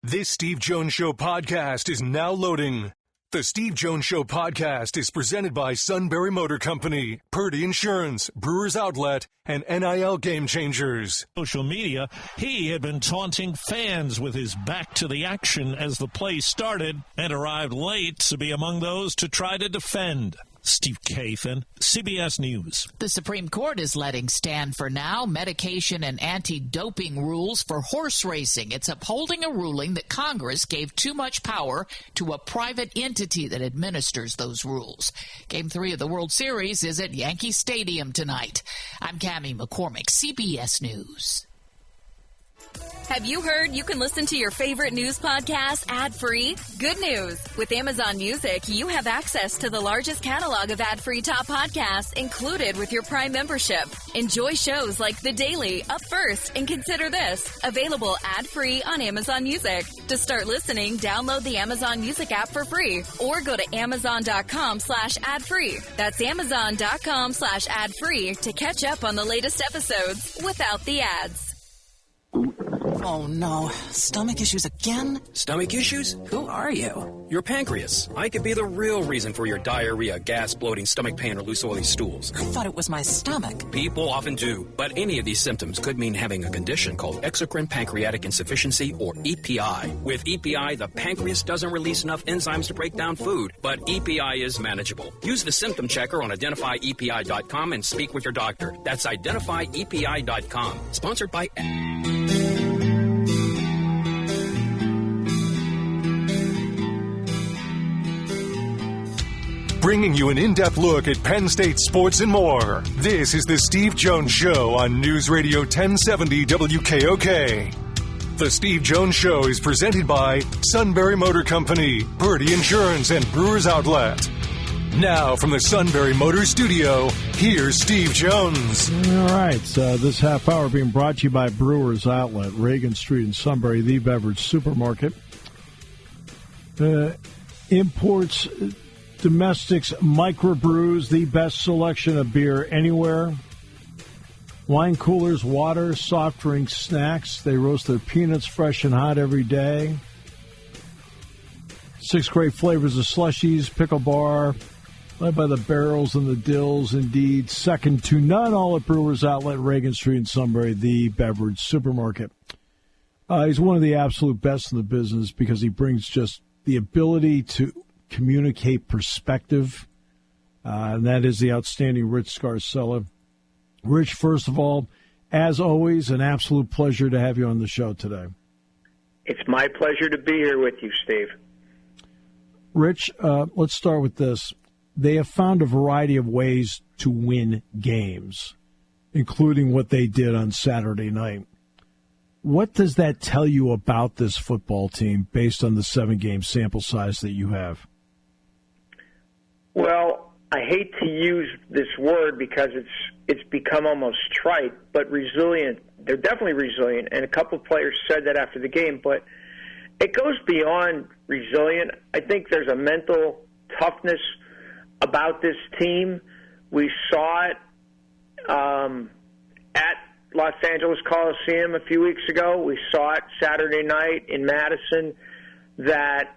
This Steve Jones Show podcast is now loading. The Steve Jones Show podcast is presented by Sunbury Motor Company, Purdy Insurance, Brewers Outlet, and NIL Game Changers. Social media, he had been taunting fans with his back to the action as the play started and arrived late to be among those to try to defend. Steve Kathan, CBS News. The Supreme Court is letting stand for now medication and anti-doping rules for horse racing. It's upholding a ruling that Congress gave too much power to a private entity that administers those rules. Game 3 of the World Series is at Yankee Stadium tonight. I'm Cammie McCormick, CBS News. Have you heard you can listen to your favorite news podcasts ad-free? Good news! With Amazon Music, you have access to the largest catalog of ad-free top podcasts included with your Prime membership. Enjoy shows like The Daily, Up First, and Consider This, available ad-free on Amazon Music. To start listening, download the Amazon Music app for free or go to amazon.com/ad-free. That's amazon.com/ad-free to catch up on the latest episodes without the ads. Oh, no. Stomach issues again? Stomach issues? Who are you? Your pancreas. I could be the real reason for your diarrhea, gas, bloating, stomach pain, or loose oily stools. I thought it was my stomach. People often do, but any of these symptoms could mean having a condition called exocrine pancreatic insufficiency, or EPI. With EPI, the pancreas doesn't release enough enzymes to break down food, but EPI is manageable. Use the symptom checker on identifyepi.com and speak with your doctor. That's identifyepi.com. Sponsored by... Bringing you an in-depth look at Penn State sports and more. This is the Steve Jones Show on News Radio 1070 WKOK. The Steve Jones Show is presented by Sunbury Motor Company, Purdy Insurance, and Brewers Outlet. Now from the Sunbury Motor Studio, here's Steve Jones. All right, this half hour being brought to you by Brewers Outlet, Reagan Street in Sunbury, the beverage supermarket. Imports... Domestics microbrews, the best selection of beer anywhere. Wine coolers, water, soft drinks, snacks. They roast their peanuts fresh and hot every day. 6 great flavors of slushies, pickle bar, led by the barrels and the dills. Indeed, second to none. All at Brewers Outlet, Reagan Street in Sunbury, the beverage supermarket. He's one of the absolute best in the business because he brings just the ability to communicate perspective, and that is the outstanding Rich Scarcella. Rich, first of all, as always, an absolute pleasure to have you on the show today. It's my pleasure to be here with you, Steve. Rich, let's start with this. They have found a variety of ways to win games, including what they did on Saturday night. What does that tell you about this football team based on the 7-game sample size that you have? Well, I hate to use this word because it's become almost trite, but resilient. They're definitely resilient, and a couple of players said that after the game, but it goes beyond resilient. I think there's a mental toughness about this team. We saw it at Los Angeles Coliseum a few weeks ago. We saw it Saturday night in Madison, that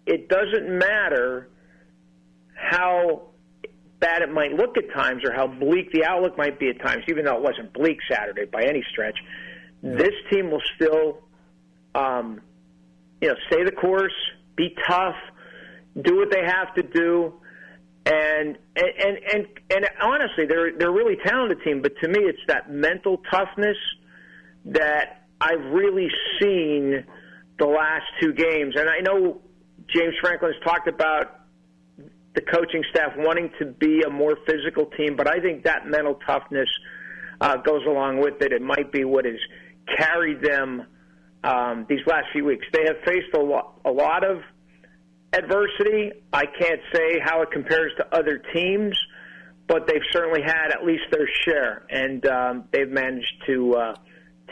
it doesn't matter how bad it might look at times or how bleak the outlook might be at times, even though it wasn't bleak Saturday by any stretch. Yeah. This team will still, stay the course, be tough, do what they have to do, and honestly, they're a really talented team. But to me, it's that mental toughness that I've really seen the last 2 games. And I know James Franklin has talked about the coaching staff wanting to be a more physical team, but I think that mental toughness goes along with it. It might be what has carried them these last few weeks. They have faced a lot of adversity. I can't say how it compares to other teams, but they've certainly had at least their share, and they've managed to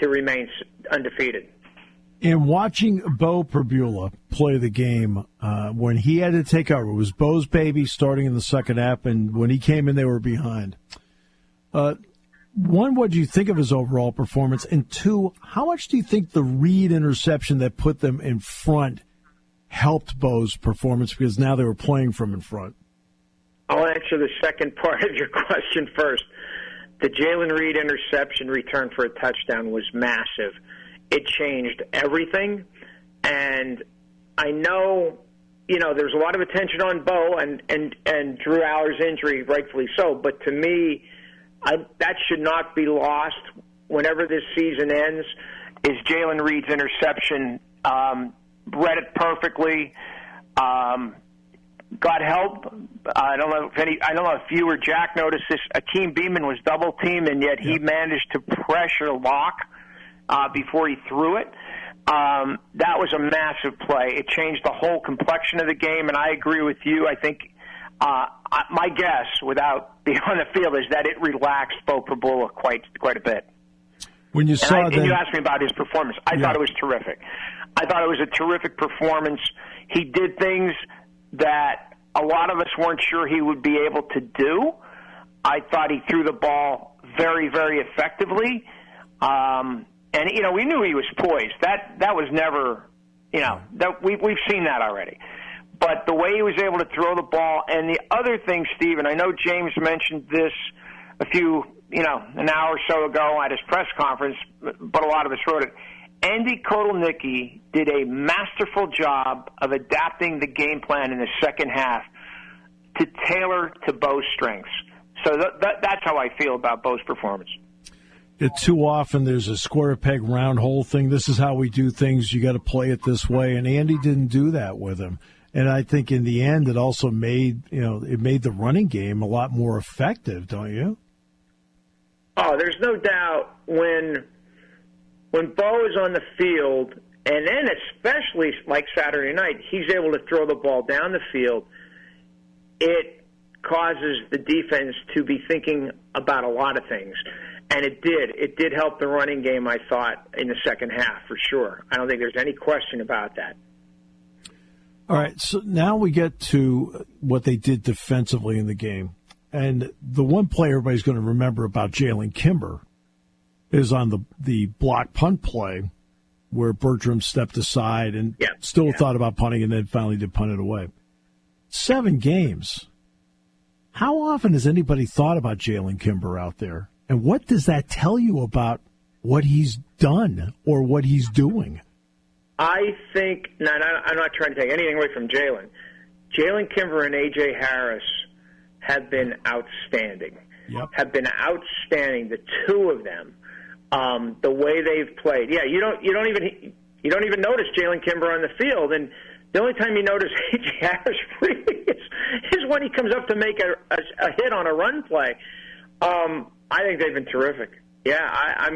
remain undefeated. In watching Bo Prabula play the game, when he had to take over, it was Bo's baby starting in the second half, and when he came in, they were behind. one, what do you think of his overall performance? And two, how much do you think the Reed interception that put them in front helped Bo's performance because now they were playing from in front? I'll answer the second part of your question first. The Jalen Reed interception return for a touchdown was massive. It changed everything. And I know, there's a lot of attention on Bo and Drew Aller's injury, rightfully so. But to me, that should not be lost whenever this season ends, is Jalen Reed's interception. Read it perfectly. Got help. I don't know if you or Jack noticed this. Akeem Beeman was double teamed, and yet he managed to pressure Locke before he threw it. That was a massive play. It changed the whole complexion of the game, and I agree with you. I think my guess, without being on the field, is that it relaxed Bo Prabula quite a bit. When you saw and you asked me about his performance. I thought it was terrific. I thought it was a terrific performance. He did things that a lot of us weren't sure he would be able to do. I thought he threw the ball very, very effectively. And, we knew he was poised. That was never, that we've seen that already. But the way he was able to throw the ball, and the other thing, Steve, and I know James mentioned this an hour or so ago at his press conference, but a lot of us wrote it. Andy Kotelnicki did a masterful job of adapting the game plan in the second half to tailor to Bo's strengths. So that's how I feel about Bo's performance. Too often there's a square peg, round hole thing. This is how we do things. You got to play it this way. And Andy didn't do that with him. And I think in the end it also made the running game a lot more effective, don't you? Oh, there's no doubt when Bo is on the field, and then especially like Saturday night, he's able to throw the ball down the field, it causes the defense to be thinking about a lot of things. And it did. It did help the running game, I thought, in the second half, for sure. I don't think there's any question about that. All right, so now we get to what they did defensively in the game. And the one play everybody's going to remember about Jalen Kimber is on the block punt play where Bertram stepped aside and thought about punting and then finally did punt it away. 7 games. How often has anybody thought about Jalen Kimber out there? And what does that tell you about what he's done or what he's doing? I think, I'm not trying to take anything away from Jalen. Jalen Kimber and A.J. Harris have been outstanding. Have been outstanding, the two of them. The way they've played. Yeah, you don't even notice Jalen Kimber on the field, and the only time you notice A.J. Harris really is when he comes up to make a hit on a run play. I think they've been terrific. Yeah, I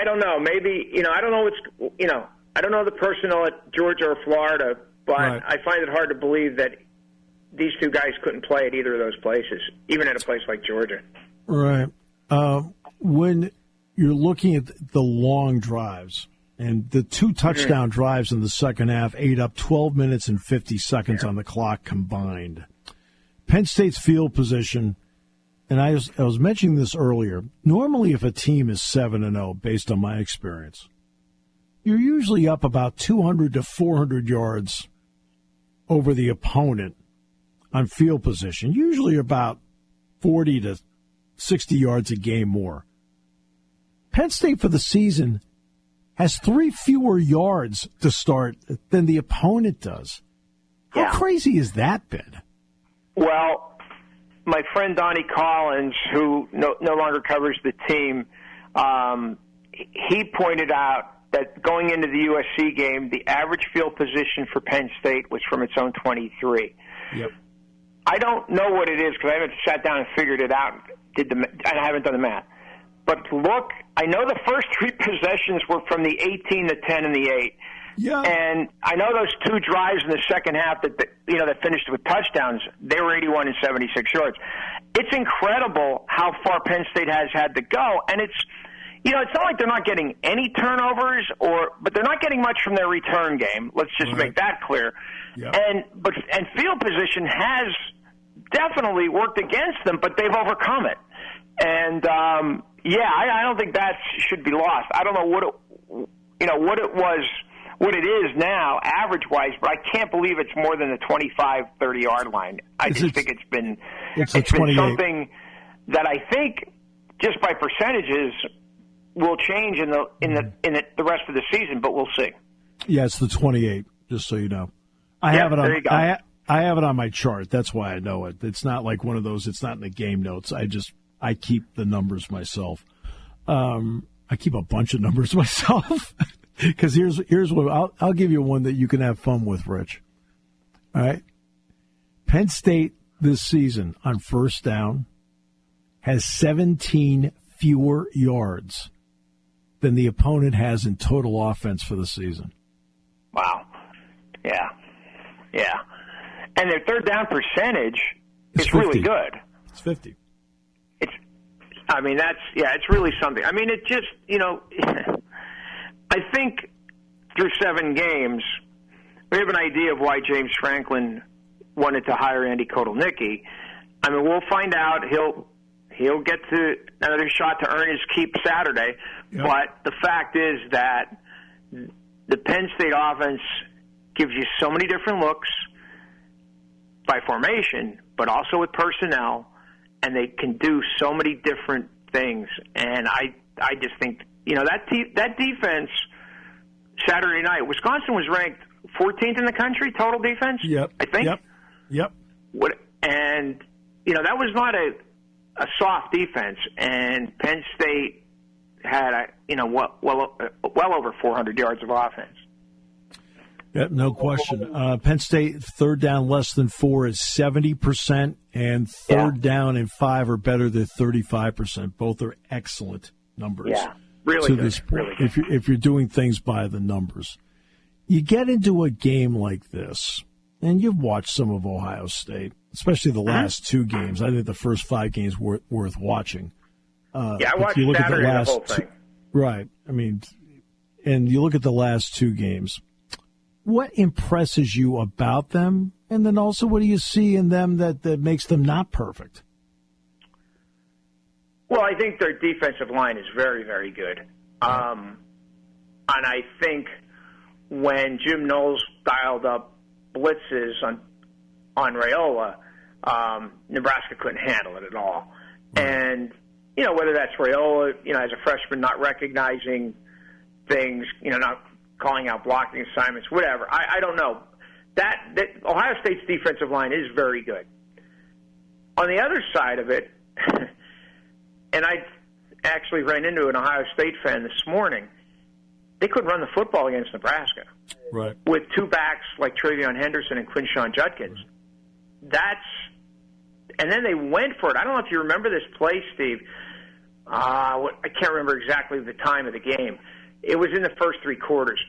don't know. Maybe I don't know I don't know the personnel at Georgia or Florida, but right. I find it hard to believe that these two guys couldn't play at either of those places, even at a place like Georgia. Right. When you're looking at the long drives, and the 2 touchdown drives in the second half ate up 12 minutes and 50 seconds on the clock combined. Penn State's field position, and I was mentioning this earlier, normally if a team is 7-0, based on my experience, you're usually up about 200 to 400 yards over the opponent on field position, usually about 40 to 60 yards a game more. Penn State for the season has 3 fewer yards to start than the opponent does. How crazy has that been? Well, my friend Donnie Collins, who no longer covers the team, he pointed out that going into the USC game, the average field position for Penn State was from its own 23. Yep. I don't know what it is because I haven't sat down and figured it out. I haven't done the math. But look, I know the first 3 possessions were from the 18, the 10, and the 8. Yeah. And I know those 2 drives in the second half that finished with touchdowns, they were 81 and 76 yards. It's incredible how far Penn State has had to go, and it's not like they're not getting any turnovers, but they're not getting much from their return game. Let's just make that clear. Yeah. And field position has definitely worked against them, but they've overcome it. And I don't think that should be lost. I don't know what it is now, average-wise, but I can't believe it's more than the 25, 30-yard line. I just think it's been something that I think just by percentages will change in the rest of the season, but we'll see. Yeah, it's the 28. Just so you know, I have it on. I have it on my chart. That's why I know it. It's not like one of those. It's not in the game notes. I keep the numbers myself. I keep a bunch of numbers myself. Because here's what I'll give you one that you can have fun with, Rich. All right, Penn State this season on first down has 17 fewer yards than the opponent has in total offense for the season. Wow. Yeah. And their third down percentage is really good. It's 50. It's really something. I mean, it just, I think through 7 games, we have an idea of why James Franklin wanted to hire Andy Kotelnicki. I mean, we'll find out. He'll get to another shot to earn his keep Saturday. Yep. But the fact is that the Penn State offense gives you so many different looks by formation, but also with personnel, and they can do so many different things. And I just think, that defense Saturday night, Wisconsin was ranked 14th in the country, total defense, Yep. I think. Yep. And, that was not a soft defense, and Penn State had, well over 400 yards of offense. Yep, no question. Penn State, third down less than 4 is 70%, and third down and 5 are better than 35%. Both are excellent numbers. Yeah, really good. Really good. If you're doing things by the numbers. You get into a game like this, and you've watched some of Ohio State, especially the last 2 games. I think the first 5 games were worth watching. I watched Saturday the whole thing. Right. I mean, and you look at the last 2 games. What impresses you about them? And then also, what do you see in them that makes them not perfect? Well, I think their defensive line is very, very good. And I think when Jim Knowles dialed up blitzes on Raiola, Nebraska couldn't handle it at all. Right. And, whether that's Raiola, as a freshman not recognizing things, not calling out blocking assignments, whatever. I don't know. That Ohio State's defensive line is very good. On the other side of it, and I actually ran into an Ohio State fan this morning, they couldn't run the football against Nebraska. Right. With 2 backs like Travion Henderson and Quinshon Judkins. And then they went for it. I don't know if you remember this play, Steve. I can't remember exactly the time of the game. It was in the first 3 quarters.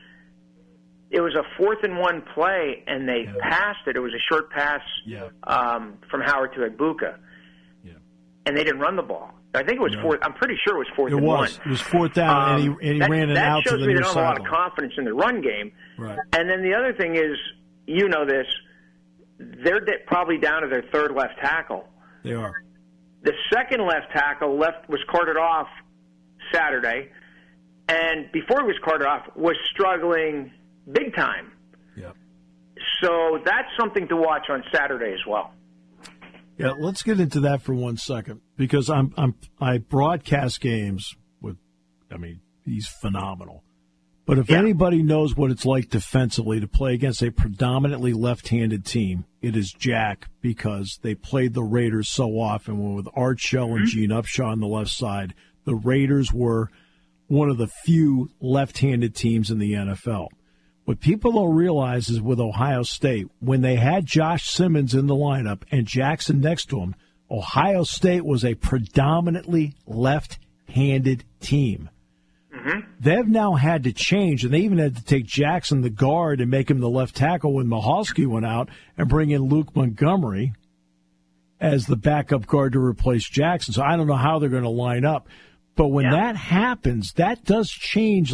It was a 4th and 1 play, and they passed it. It was a short pass from Howard to Egbuka. Yeah. And they didn't run the ball. I think it was 4th. I'm pretty sure it was 4th and 1. It was 4th down, and he ran it out to the near sideline. That shows me they don't have a lot of confidence in the run game. Right. And then the other thing is, this, they're probably down to their 3rd left tackle. They are. The 2nd left tackle was carted off Saturday, and before he was carted off, was struggling big time. Yeah. So that's something to watch on Saturday as well. Yeah, let's get into that for 1 second, because I broadcast games with, he's phenomenal. But if anybody knows what it's like defensively to play against a predominantly left-handed team, it is Jack, because they played the Raiders so often. With Art Shell and Gene Upshaw on the left side, the Raiders were one of the few left-handed teams in the NFL. What people don't realize is with Ohio State, when they had Josh Simmons in the lineup and Jackson next to him, Ohio State was a predominantly left-handed team. Mm-hmm. They've now had to change, and they even had to take Jackson, the guard, and make him the left tackle when Mahalski went out, and bring in Luke Montgomery as the backup guard to replace Jackson. So I don't know how they're going to line up. But when that happens, that does change.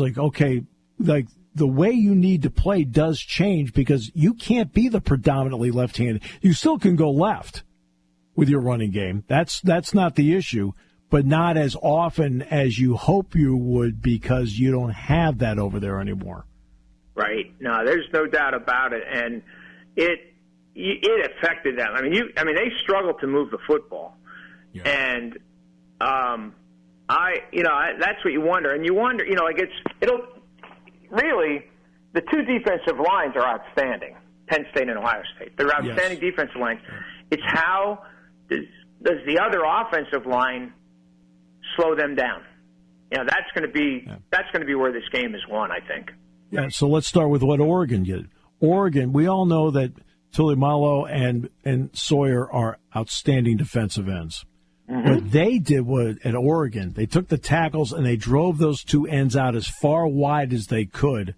The way you need to play does change, because you can't be the predominantly left-handed. You still can go left. with your running game. That's not the issue, but not as often as you hope you would because you don't have that over there anymore. Right. No, there's no doubt about it, and it affected them. I mean, they struggled to move the football, and that's what you wonder, and you wonder, it'll really the two defensive lines are outstanding. Penn State and Ohio State, they're outstanding defensive lines. It's how does the other offensive line slow them down? That's going to be where this game is won, I think. Yeah, so let's start with what Oregon did. Oregon, we all know that Tulimalo and Sawyer are outstanding defensive ends. Mm-hmm. What they did at Oregon, they took the tackles and they drove those two ends out as far wide as they could.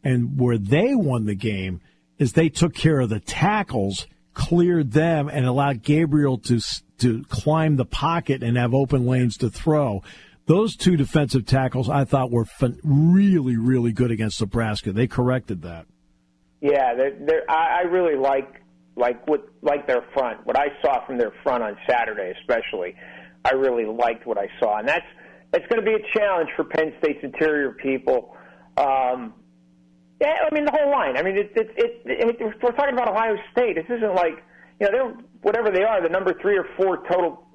And where they won the game is they took care of the tackles, cleared them, and allowed Gabriel to climb the pocket and have open lanes to throw. Those two defensive tackles, I thought, were really, really good against Nebraska. They corrected that. Yeah, I really like their front. What I saw from their front on Saturday, especially, I really liked what I saw, and that's going to be a challenge for Penn State's interior people. The whole line. I mean, we're talking about Ohio State. This isn't like they're whatever they are, the number 3 or 4 total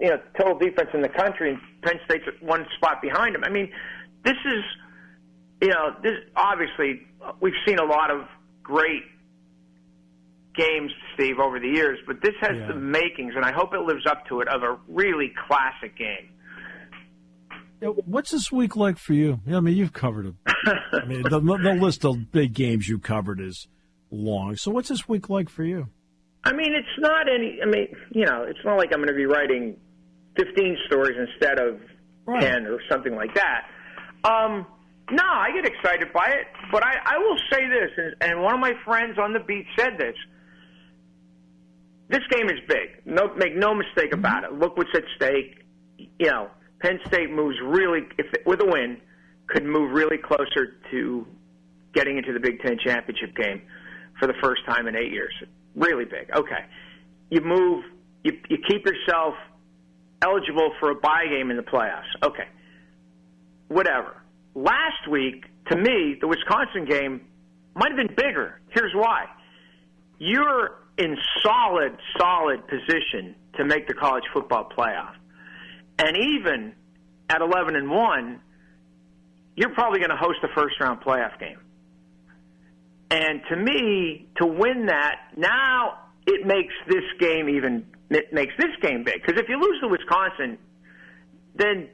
defense in the country, and Penn State's one spot behind them. I mean, this is obviously we've seen a lot of great games, Steve, over the years, but this has the makings, and I hope it lives up to it, of a really classic game. What's this week like for you? I mean, you've covered it. I mean, the list of big games you covered is long. So what's this week like for you? I mean, it's not it's not like I'm going to be writing 15 stories instead of 10 or something like that. No, I get excited by it, but I will say this, and one of my friends on the beat said this. This game is big. Make no mistake about it. Look what's at stake. Penn State moves really, with a win, could move really closer to getting into the Big Ten championship game for the first time in 8 years. Really big. Okay. You move, you keep yourself eligible for a bye game in the playoffs. Okay. Whatever. Last week, to me, the Wisconsin game might have been bigger. Here's why. You're in solid position to make the college football playoff. And even at 11-1, you're probably going to host a first-round playoff game. And to me, to win that, now it makes this game big. Because if you lose to Wisconsin, then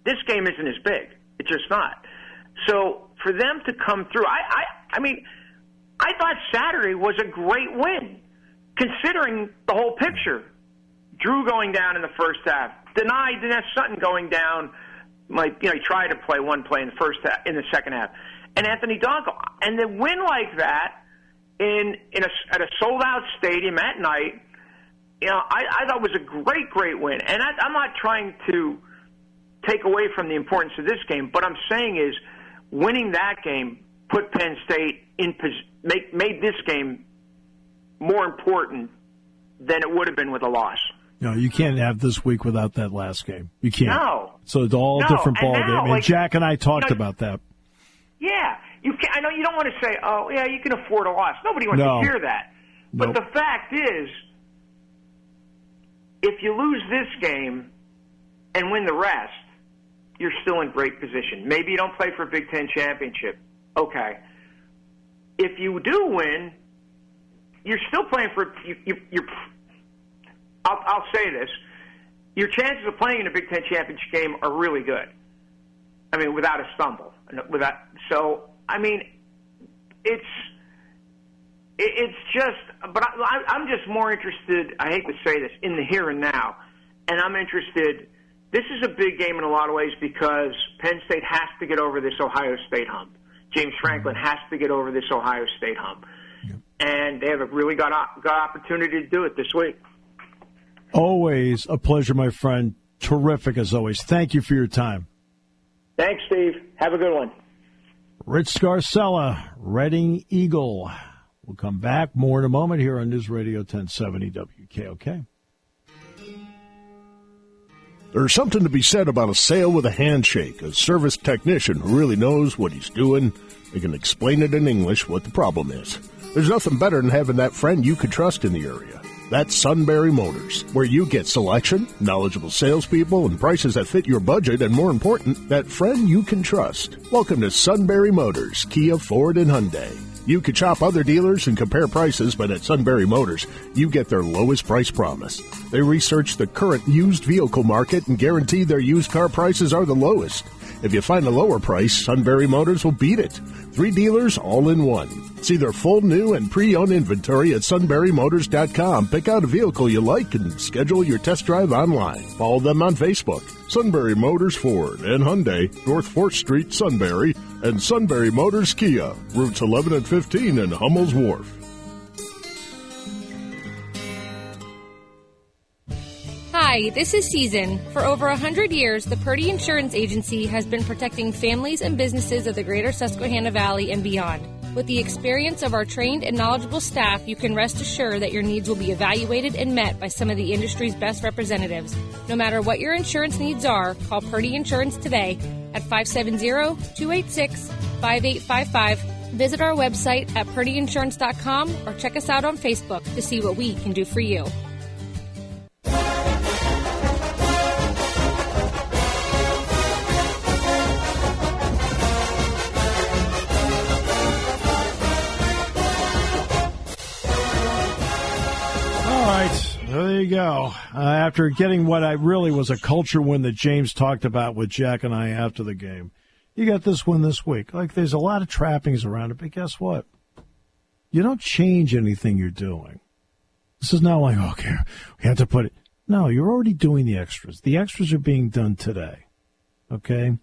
this game isn't as big. It's just not. So for them to come through, I mean, I thought Saturday was a great win, considering the whole picture. Drew going down in the first half, denied Dinesh Sutton going down. He tried to play one play in the second half, and Anthony Donko, and the win like that at a sold out stadium at night. I thought was a great win, and I'm not trying to take away from the importance of this game, but I'm saying is winning that game put Penn State made this game more important than it would have been with a loss. No, you can't have this week without that last game. You can't. No. So it's all a different ball game. And Jack and I talked about that. Yeah. I know you don't want to say, oh, yeah, you can afford a loss. Nobody wants to hear that. But the fact is, if you lose this game and win the rest, you're still in great position. Maybe you don't play for a Big Ten championship. Okay. If you do win, you're still playing for I'll say this. Your chances of playing in a Big Ten championship game are really good. I mean, without a stumble. So, I mean, it's just – but I'm just more interested, I hate to say this, in the here and now. And I'm interested – this is a big game in a lot of ways because Penn State has to get over this Ohio State hump. James Franklin has to get over this Ohio State hump. Yep. And they have a really good opportunity to do it this week. Always a pleasure, my friend. Terrific as always. Thank you for your time. Thanks, Steve. Have a good one. Rich Scarcella, Reading Eagle. We'll come back more in a moment here on News Radio 1070 WKOK. There's something to be said about a sale with a handshake, a service technician who really knows what he's doing. They can explain it in English what the problem is. There's nothing better than having that friend you could trust in the area. That's Sunbury Motors, where you get selection, knowledgeable salespeople, and prices that fit your budget, and more important, that friend you can trust. Welcome to Sunbury Motors, Kia, Ford, and Hyundai. You could shop other dealers and compare prices, but at Sunbury Motors, you get their lowest price promise. They research the current used vehicle market and guarantee their used car prices are the lowest. If you find a lower price, Sunbury Motors will beat it. 3 dealers all in one. See their full new and pre-owned inventory at sunburymotors.com. Pick out a vehicle you like and schedule your test drive online. Follow them on Facebook. Sunbury Motors Ford and Hyundai, North 4th Street, Sunbury, and Sunbury Motors Kia, routes 11 and 15 in Hummel's Wharf. Hi, this is Season. For over 100 years, the Purdy Insurance Agency has been protecting families and businesses of the greater Susquehanna Valley and beyond. With the experience of our trained and knowledgeable staff, you can rest assured that your needs will be evaluated and met by some of the industry's best representatives. No matter what your insurance needs are, call Purdy Insurance today at 570-286-5855. Visit our website at purdyinsurance.com or check us out on Facebook to see what we can do for you. There you go. After getting what I really was a culture win that James talked about with Jack and I after the game, you got this one this week. Like, there's a lot of trappings around it, but guess what? You don't change anything you're doing. This is not like, okay, we have to put it. No, you're already doing the extras. The extras are being done today. Okay?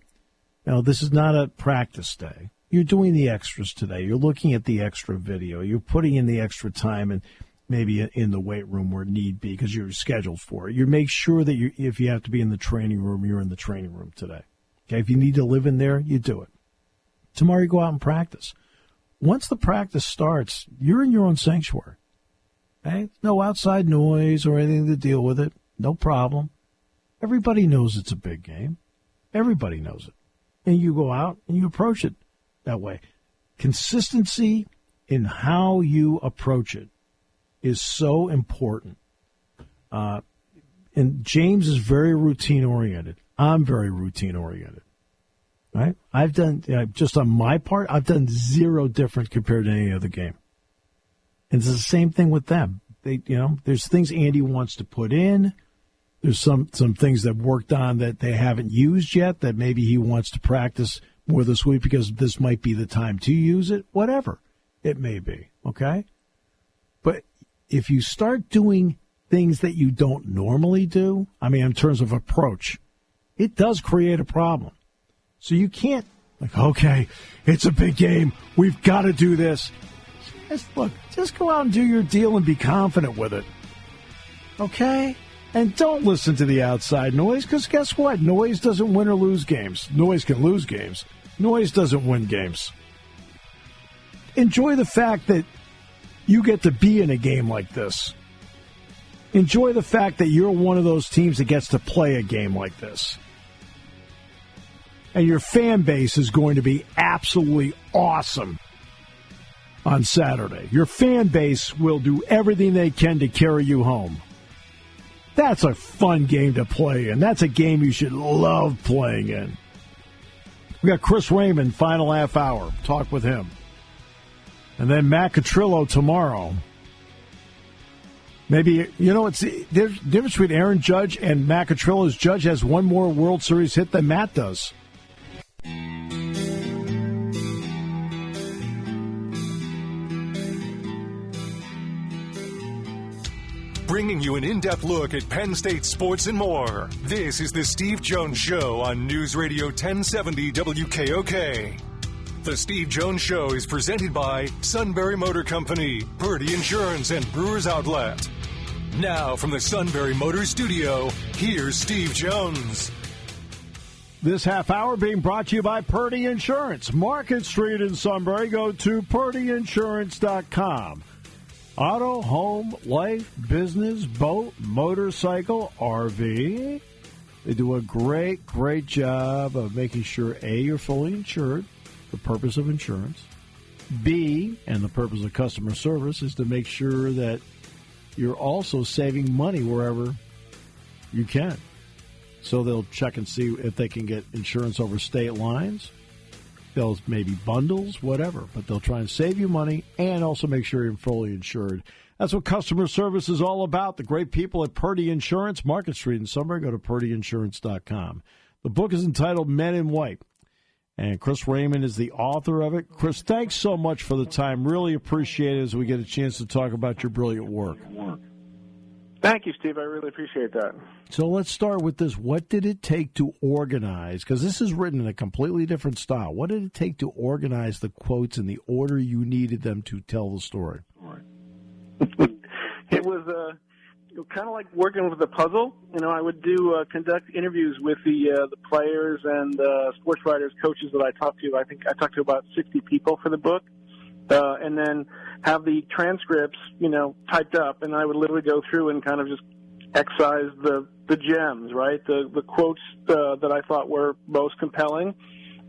Now, this is not a practice day. You're doing the extras today. You're looking at the extra video. You're putting in the extra time and maybe in the weight room where need be because you're scheduled for it. You make sure that if you have to be in the training room, you're in the training room today. Okay, if you need to live in there, you do it. Tomorrow you go out and practice. Once the practice starts, you're in your own sanctuary. Okay? No outside noise or anything to deal with it. No problem. Everybody knows it's a big game. Everybody knows it. And you go out and you approach it that way. Consistency in how you approach it is so important. And James is very routine-oriented. I'm very routine-oriented. Right? I've done, just on my part, I've done zero different compared to any other game. And it's the same thing with them. They, there's things Andy wants to put in. There's some things that worked on that they haven't used yet that maybe he wants to practice more this week because this might be the time to use it. Whatever it may be, okay? But if you start doing things that you don't normally do, in terms of approach, it does create a problem. So you can't, okay, it's a big game. We've got to do this. Just go out and do your deal and be confident with it. Okay? And don't listen to the outside noise, because guess what? Noise doesn't win or lose games. Noise can lose games. Noise doesn't win games. Enjoy the fact that you get to be in a game like this. Enjoy the fact that you're one of those teams that gets to play a game like this. And your fan base is going to be absolutely awesome on Saturday. Your fan base will do everything they can to carry you home. That's a fun game to play in. That's a game you should love playing in. We got Chris Raymond, final half hour. Talk with him. And then Matt Catrillo tomorrow. Maybe, it's the difference between Aaron Judge and Matt Catrillo's Judge has one more World Series hit than Matt does. Bringing you an in-depth look at Penn State sports and more. This is the Steve Jones Show on News Radio 1070 WKOK. The Steve Jones Show is presented by Sunbury Motor Company, Purdy Insurance, and Brewers Outlet. Now from the Sunbury Motor Studio, here's Steve Jones. This half hour being brought to you by Purdy Insurance. Market Street in Sunbury. Go to purdyinsurance.com. Auto, home, life, business, boat, motorcycle, RV. They do a great, great job of making sure, A, you're fully insured, the purpose of insurance. B, and the purpose of customer service, is to make sure that you're also saving money wherever you can. So they'll check and see if they can get insurance over state lines. They'll maybe bundles, whatever, but they'll try and save you money and also make sure you're fully insured. That's what customer service is all about. The great people at Purdy Insurance, Market Street in Sunbury. Go to purdyinsurance.com. The book is entitled Men in White, and Chris Raymond is the author of it. Chris, thanks so much for the time. Really appreciate it as we get a chance to talk about your brilliant work. Thank you, Steve. I really appreciate that. So let's start with this. What did it take to organize? Because this is written in a completely different style. What did it take to organize the quotes in the order you needed them to tell the story? It was kind of like working with a puzzle. You know, I would conduct interviews with the players and sports writers, coaches that I talked to. I think I talked to about 60 people for the book. And then have the transcripts, typed up, and I would literally go through and kind of just excise the gems, right? The quotes that I thought were most compelling.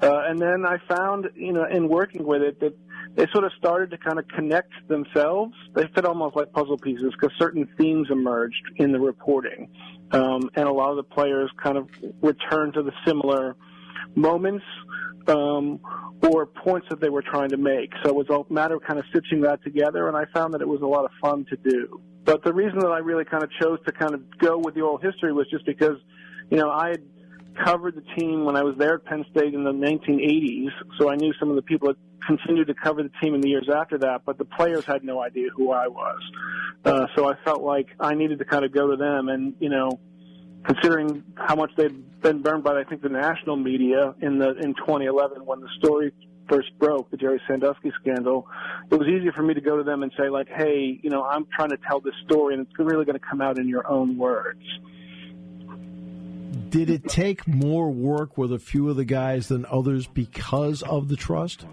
And then I found, in working with it, that they sort of started to kind of connect themselves. They fit almost like puzzle pieces because certain themes emerged in the reporting. And a lot of the players kind of returned to the similar moments or points that they were trying to make. So it was a matter of kind of stitching that together, and I found that it was a lot of fun to do. But the reason that I really kind of chose to kind of go with the oral history was just because, I had covered the team when I was there at Penn State in the 1980s, so I knew some of the people that continued to cover the team in the years after that, but the players had no idea who I was. So I felt like I needed to kind of go to them and, considering how much they'd been burned by, I think, the national media in 2011 when the story first broke, the Jerry Sandusky scandal, it was easier for me to go to them and say, like, hey, I'm trying to tell this story, and it's really going to come out in your own words. Did it take more work with a few of the guys than others because of the trust?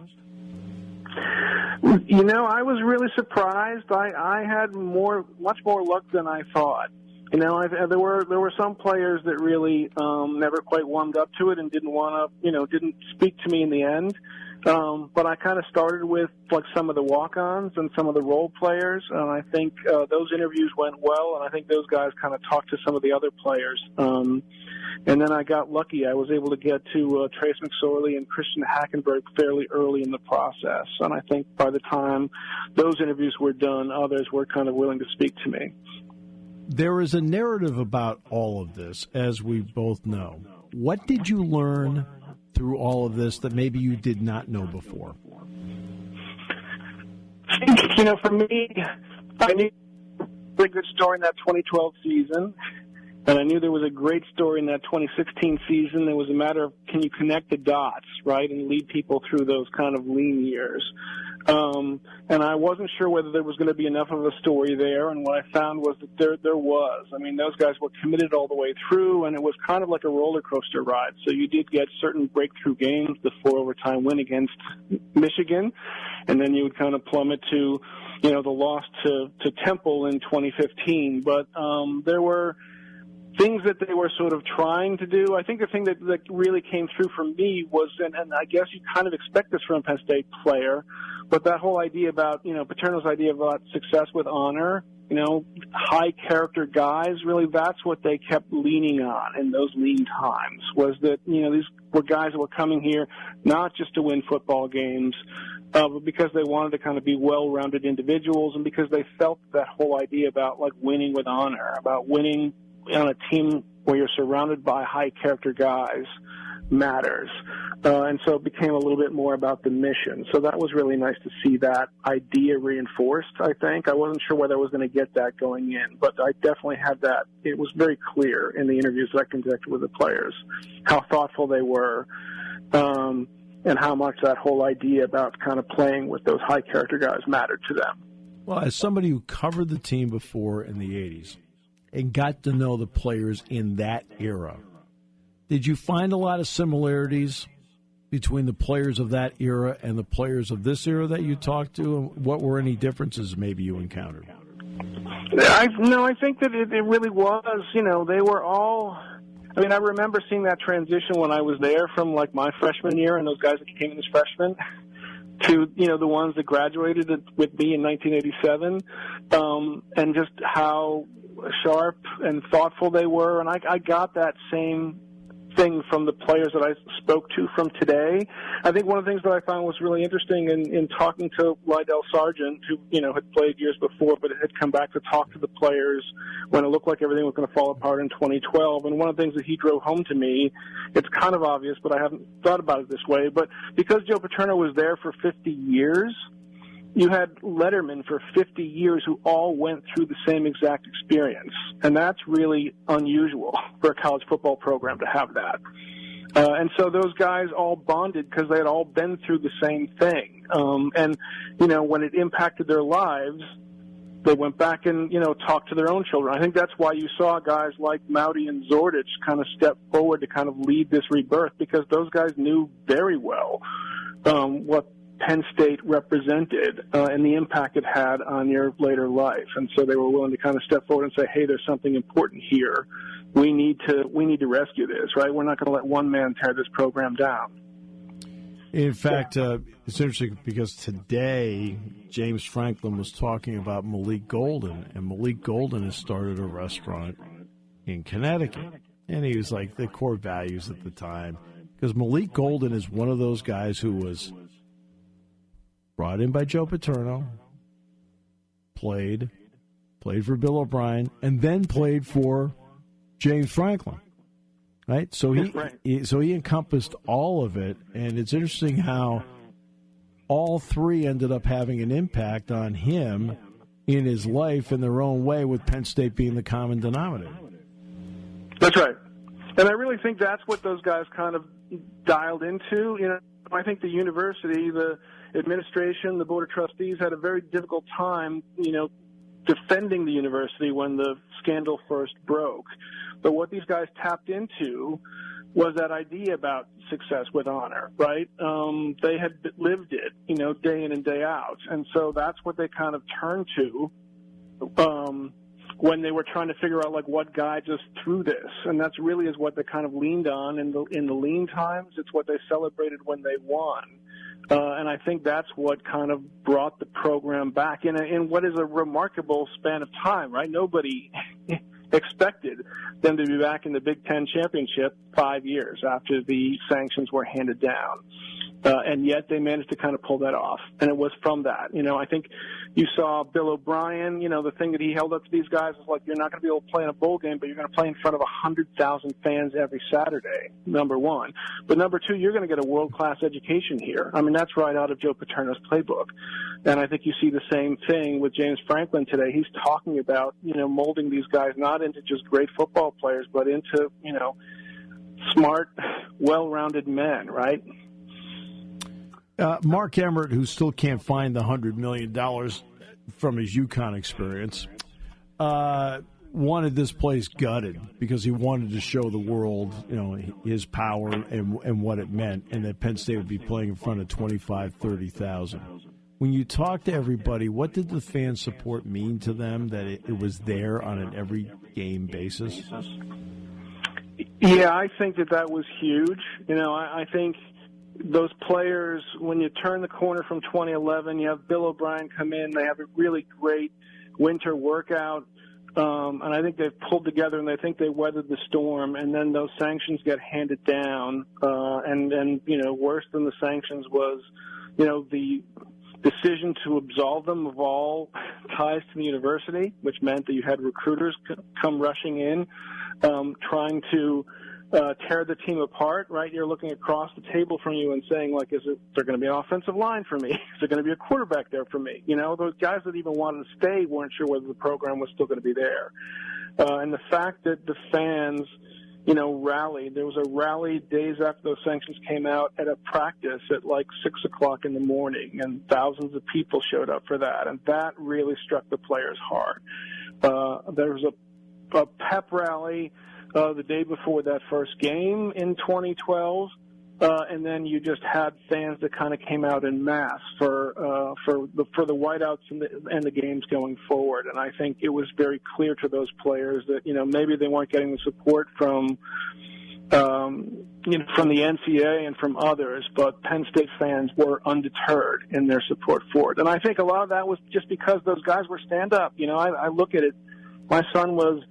I was really surprised. I had much more luck than I thought. There were some players that really never quite warmed up to it and didn't want to, didn't speak to me in the end. But I kind of started with like some of the walk-ons and some of the role players, and I think those interviews went well, and I think those guys kind of talked to some of the other players. And then I got lucky. I was able to get to Trace McSorley and Christian Hackenberg fairly early in the process, and I think by the time those interviews were done, others were kind of willing to speak to me. There is a narrative about all of this, as we both know. What did you learn through all of this that maybe you did not know before? For me, I knew a really good story in that 2012 season, and I knew there was a great story in that 2016 season. It was a matter of, can you connect the dots, right, and lead people through those kind of lean years. And I wasn't sure whether there was going to be enough of a story there, and what I found was that there was. I mean, those guys were committed all the way through, and it was kind of like a roller coaster ride. So you did get certain breakthrough games, the 4-overtime win against Michigan, and then you would kind of plummet to, the loss to Temple in 2015. But there were things that they were sort of trying to do. I think the thing that really came through for me was, and I guess you kind of expect this from a Penn State player, but that whole idea about, Paterno's idea about success with honor, high character guys, really that's what they kept leaning on in those lean times, was that, these were guys that were coming here not just to win football games, but because they wanted to kind of be well-rounded individuals, and because they felt that whole idea about like winning with honor, about winning on a team where you're surrounded by high character guys matters. And so it became a little bit more about the mission. So that was really nice to see that idea reinforced, I think. I wasn't sure whether I was going to get that going in, but I definitely had that. It was very clear in the interviews that I conducted with the players how thoughtful they were, and how much that whole idea about kind of playing with those high character guys mattered to them. Well, as somebody who covered the team before in the 80s and got to know the players in that era, did you find a lot of similarities between the players of that era and the players of this era that you talked to? And what were any differences maybe you encountered? I think that it really was, they were all I mean, I remember seeing that transition when I was there from, like, my freshman year and those guys that came in as freshmen to, the ones that graduated with me in 1987, and just how sharp and thoughtful they were. And I got that same thing from the players that I spoke to from today. I think one of the things that I found was really interesting in talking to Lydell Sargent, who, had played years before, but had come back to talk to the players when it looked like everything was going to fall apart in 2012. And one of the things that he drove home to me, it's kind of obvious, but I haven't thought about it this way, but because Joe Paterno was there for 50 years, you had lettermen for 50 years who all went through the same exact experience. And that's really unusual for a college football program to have that. And so those guys all bonded because they had all been through the same thing. And, when it impacted their lives, they went back and, talked to their own children. I think that's why you saw guys like Mauti and Zordich kind of step forward to kind of lead this rebirth, because those guys knew very well what Penn State represented and the impact it had on your later life. And so they were willing to kind of step forward and say, hey, there's something important here. We need to rescue this, right? We're not going to let one man tear this program down. In fact, it's interesting because today James Franklin was talking about Malik Golden, and Malik Golden has started a restaurant in Connecticut. And he was like the core values at the time, because Malik Golden is one of those guys who was brought in by Joe Paterno, played for Bill O'Brien, and then played for James Franklin, right? So he encompassed all of it, and it's interesting how all three ended up having an impact on him in his life in their own way, with Penn State being the common denominator. That's right. And I really think that's what those guys kind of dialed into. I think the university, the administration, the board of trustees had a very difficult time, defending the university when the scandal first broke. But what these guys tapped into was that idea about success with honor, right? They had lived it, day in and day out. And so that's what they kind of turned to when they were trying to figure out, like, what guides us through this. And that's really is what they kind of leaned on in the lean times. It's what they celebrated when they won. And I think that's what kind of brought the program back in what is a remarkable span of time, right? Nobody expected them to be back in the Big Ten championship 5 years after the sanctions were handed down. And yet they managed to kind of pull that off. And it was from that. I think you saw Bill O'Brien, the thing that he held up to these guys is like, you're not going to be able to play in a bowl game, but you're going to play in front of 100,000 fans every Saturday, number one. But number two, you're going to get a world-class education here. I mean, that's right out of Joe Paterno's playbook. And I think you see the same thing with James Franklin today. He's talking about, molding these guys not into just great football players, but into, smart, well-rounded men, right? Mark Emmert, who still can't find the $100 million from his UConn experience, wanted this place gutted because he wanted to show the world, his power and what it meant, and that Penn State would be playing in front of 25,000, 30,000. When you talk to everybody, what did the fan support mean to them, that it was there on an every game basis? Yeah, I think that was huge. I think those players, when you turn the corner from 2011, you have Bill O'Brien come in, they have a really great winter workout, and I think they've pulled together and they think they weathered the storm, and then those sanctions get handed down, and worse than the sanctions was, the decision to absolve them of all ties to the university, which meant that you had recruiters come rushing in, trying to tear the team apart, right? You're looking across the table from you and saying, like, is there going to be an offensive line for me? Is there going to be a quarterback there for me? Those guys that even wanted to stay weren't sure whether the program was still going to be there. And the fact that the fans, rallied. There was a rally days after those sanctions came out at a practice at like 6 o'clock in the morning, and thousands of people showed up for that. And that really struck the players hard. There was a pep rally the day before that first game in 2012, and then you just had fans that kind of came out en masse for for the whiteouts and the games going forward. And I think it was very clear to those players that, maybe they weren't getting the support from from the NCAA and from others, but Penn State fans were undeterred in their support for it. And I think a lot of that was just because those guys were stand-up. I look at it. My son was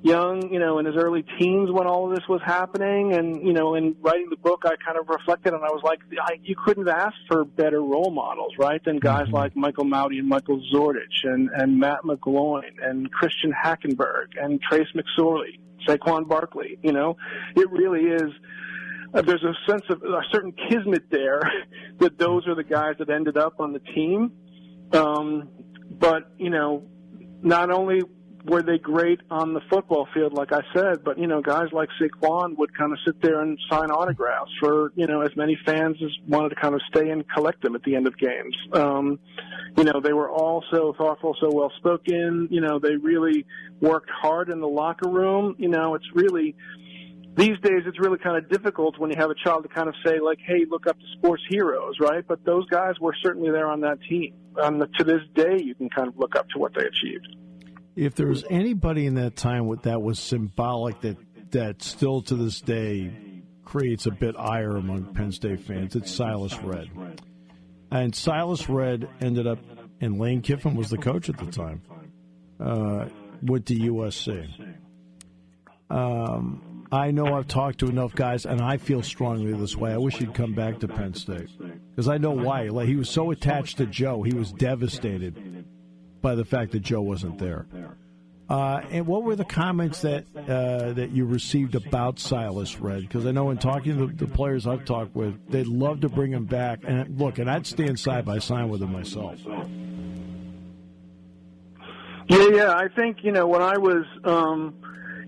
young, in his early teens when all of this was happening. And, in writing the book, I kind of reflected, and I was like, you couldn't ask for better role models, right, than guys like Michael Mauti and Michael Zordich and Matt McGloin and Christian Hackenberg and Trace McSorley, Saquon Barkley. It really is. There's a sense of a certain kismet there that those are the guys that ended up on the team. But, not only were they great on the football field, like I said, but, guys like Saquon would kind of sit there and sign autographs for, as many fans as wanted to kind of stay and collect them at the end of games. They were all so thoughtful, so well-spoken. They really worked hard in the locker room. It's really... These days, it's really kind of difficult when you have a child to kind of say, like, hey, look up to sports heroes, right? But those guys were certainly there on that team. To this day, you can kind of look up to what they achieved. If there was anybody in that time that was symbolic that still to this day creates a bit ire among Penn State fans, it's Silas Redd. And Silas Redd ended up, and Lane Kiffin was the coach at the time, went to USC. I know I've talked to enough guys, and I feel strongly this way. I wish he'd come back to Penn State because I know why. Like, he was so attached to Joe. He was devastated by the fact that Joe wasn't there. And what were the comments that you received about Silas Redd? Because I know in talking to the players I've talked with, they'd love to bring him back. And look, and I'd stand side by side with him myself. Yeah. I think, when I was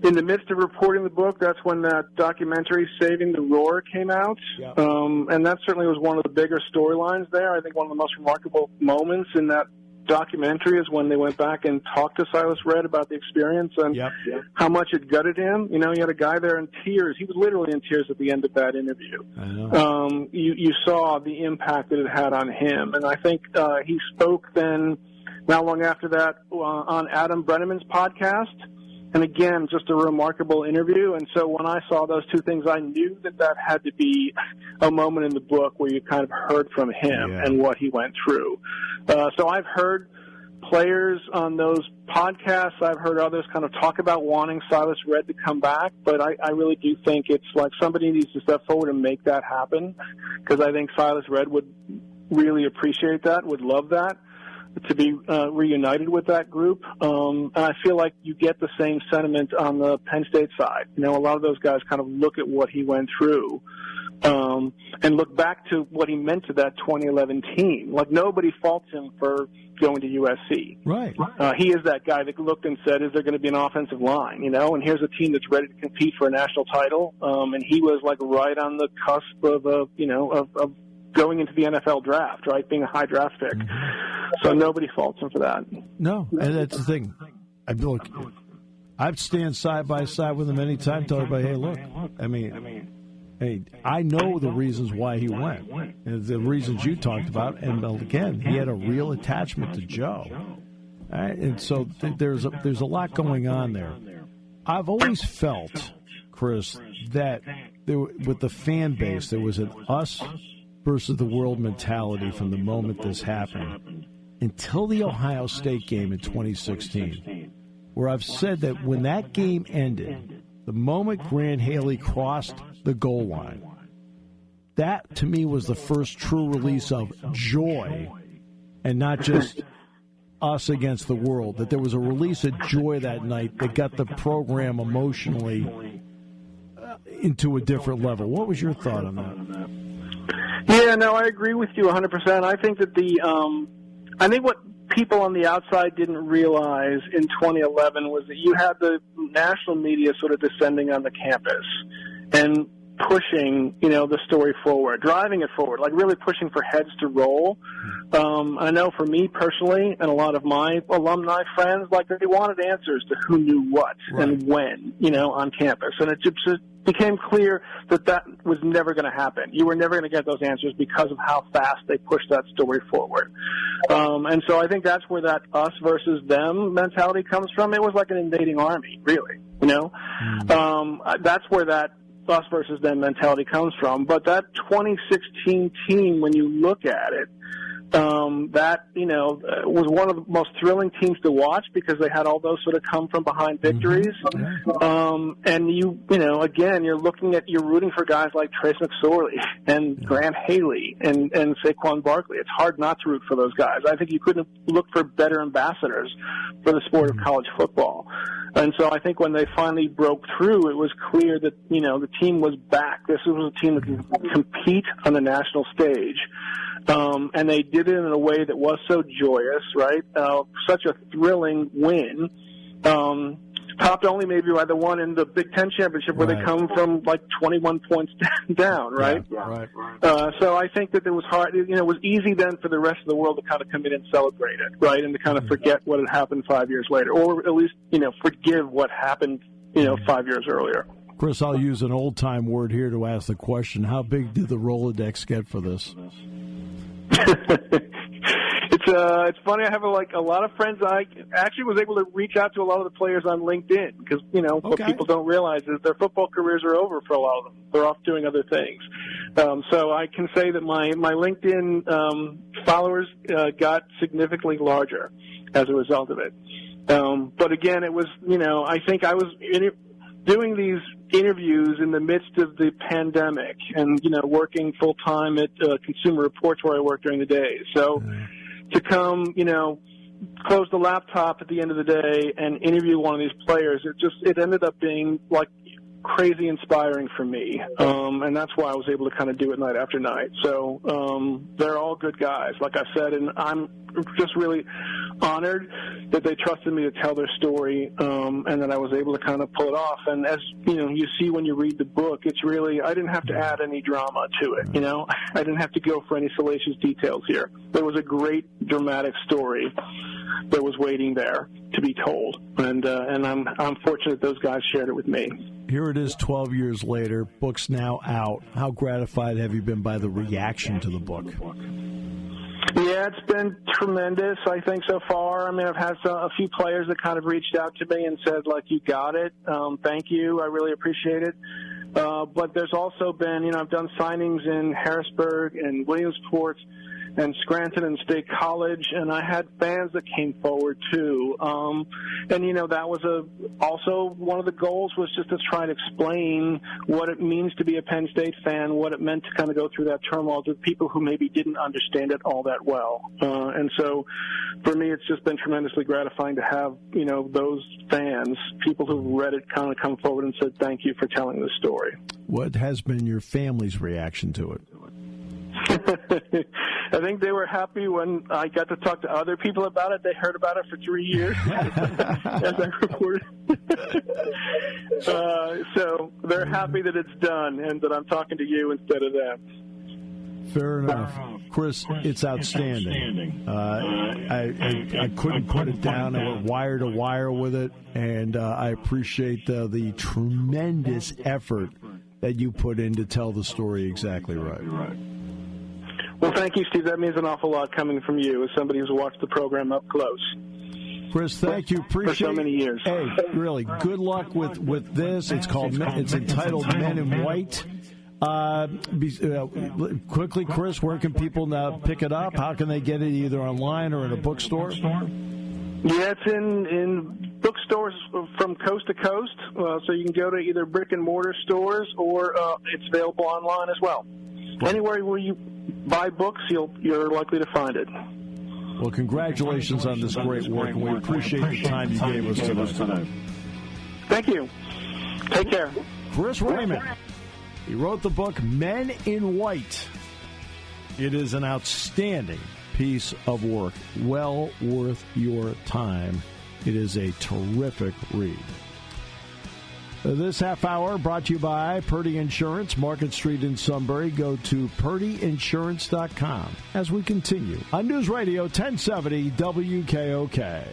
in the midst of reporting the book, that's when that documentary, Saving the Roar, came out. Yeah. And that certainly was one of the bigger storylines there. I think one of the most remarkable moments in that documentary is when they went back and talked to Silas Redd about the experience and how much it gutted him. You had a guy there in tears. He was literally in tears at the end of that interview. I know. You saw the impact that it had on him. And I think he spoke then, not long after that, on Adam Brenneman's podcast. And again, just a remarkable interview. And so when I saw those two things, I knew that had to be a moment in the book where you kind of heard from him and what he went through. So I've heard players on those podcasts. I've heard others kind of talk about wanting Silas Redd to come back. But I really do think it's like somebody needs to step forward and make that happen, because I think Silas Redd would really appreciate that, would love that, to be reunited with that group. And I feel like you get the same sentiment on the Penn State side. A lot of those guys kind of look at what he went through and look back to what he meant to that 2011 team. Like, nobody faults him for going to USC. Right. He is that guy that looked and said, is there going to be an offensive line? And here's a team that's ready to compete for a national title. And he was like right on the cusp of of going into the NFL draft, right, being a high draft pick. Mm-hmm. So nobody faults him for that. No, and that's the thing. I'd stand side by side with him any time, tell everybody, hey, look, I know the reasons why he went, and the reasons you talked about, and again, he had a real attachment to Joe. Right? And so there's a lot going on there. I've always felt, Chris, that with the fan base, there was an us versus the world mentality from the moment this happened until the Ohio State game in 2016, where I've said that when that game ended, the moment Grant Haley crossed the goal line, that to me was the first true release of joy and not just us against the world, that there was a release of joy that night that got the program emotionally into a different level. What was your thought on that? Yeah, no, I agree with you 100%. I think that I think what people on the outside didn't realize in 2011 was that you had the national media sort of descending on the campus. And pushing, the story forward, driving it forward, like really pushing for heads to roll. I know for me personally and a lot of my alumni friends, like they wanted answers to who knew what and when, on campus. And it just became clear that was never going to happen. You were never going to get those answers because of how fast they pushed that story forward. And so I think that's where that us versus them mentality comes from. It was like an invading army, really, That's where that us versus them mentality comes from. But that 2016 team, when you look at it, was one of the most thrilling teams to watch because they had all those sort of come from behind victories. And you're rooting for guys like Trace McSorley and Grant Haley and Saquon Barkley. It's hard not to root for those guys. I think you couldn't look for better ambassadors for the sport of college football. And so I think when they finally broke through, it was clear that, the team was back. This was a team that could compete on the national stage. And they did it in a way that was so joyous, right? Such a thrilling win. Topped only maybe by the one in the Big Ten championship where they come from like 21 points down, right? So I think that it was hard. It was easy then for the rest of the world to kind of come in and celebrate it, right? And to kind of forget what had happened 5 years later, or at least, forgive what happened, 5 years earlier. Chris, I'll use an old-time word here to ask the question. How big did the Rolodex get for this? It's funny. I have a lot of friends. I actually was able to reach out to a lot of the players on LinkedIn because what people don't realize is their football careers are over for a lot of them. They're off doing other things. So I can say that my LinkedIn followers got significantly larger as a result of it. But again, it was I think I was doing these interviews in the midst of the pandemic and, working full time at Consumer Reports where I worked during the day. So to come, close the laptop at the end of the day and interview one of these players, it ended up being like crazy inspiring for me. And that's why I was able to kind of do it night after night. So they're all good guys, like I said, and I'm just really honored that they trusted me to tell their story, and that I was able to kind of pull it off. And as you see when you read the book, it's really, I didn't have to add any drama to it. I didn't have to go for any salacious details here. There was a great dramatic story that was waiting there to be told, and I'm fortunate those guys shared it with me. Here it is 12 years later, book's now out. How gratified have you been by the reaction to the book? Yeah, it's been tremendous, I think, so far. I mean, I've had a few players that kind of reached out to me and said, you got it. Thank you. I really appreciate it. But there's also been, I've done signings in Harrisburg and Williamsport and Scranton and State College, and I had fans that came forward too. And that was also one of the goals was just to try and explain what it means to be a Penn State fan, what it meant to kind of go through that turmoil to people who maybe didn't understand it all that well. And so for me, it's just been tremendously gratifying to have, those fans, people who read it, kind of come forward and said, thank you for telling the story. What has been your family's reaction to it? I think they were happy when I got to talk to other people about it. They heard about it for 3 years as I reported. So they're happy that it's done and that I'm talking to you instead of them. Fair enough. Chris, it's outstanding. I couldn't put it down. I went wire to wire with it, and I appreciate the tremendous effort that you put in to tell the story exactly right. Well, thank you, Steve. That means an awful lot coming from you as somebody who's watched the program up close. Chris, thank you. Appreciate for so many years. Hey, really, good luck with this. It's entitled Men in White. Quickly, Chris, where can people now pick it up? How can they get it either online or in a bookstore? Yeah, it's in bookstores from coast to coast. So you can go to either brick and mortar stores or it's available online as well. Anywhere where you buy books, you're likely to find it. Well, congratulations on this great work, and we appreciate the time you gave us today. Thank you. Take care. Chris Raymond. He wrote the book Men in White. It is an outstanding piece of work, well worth your time. It is a terrific read. This half hour brought to you by Purdy Insurance, Market Street in Sunbury. Go to purdyinsurance.com as we continue on News Radio 1070 WKOK.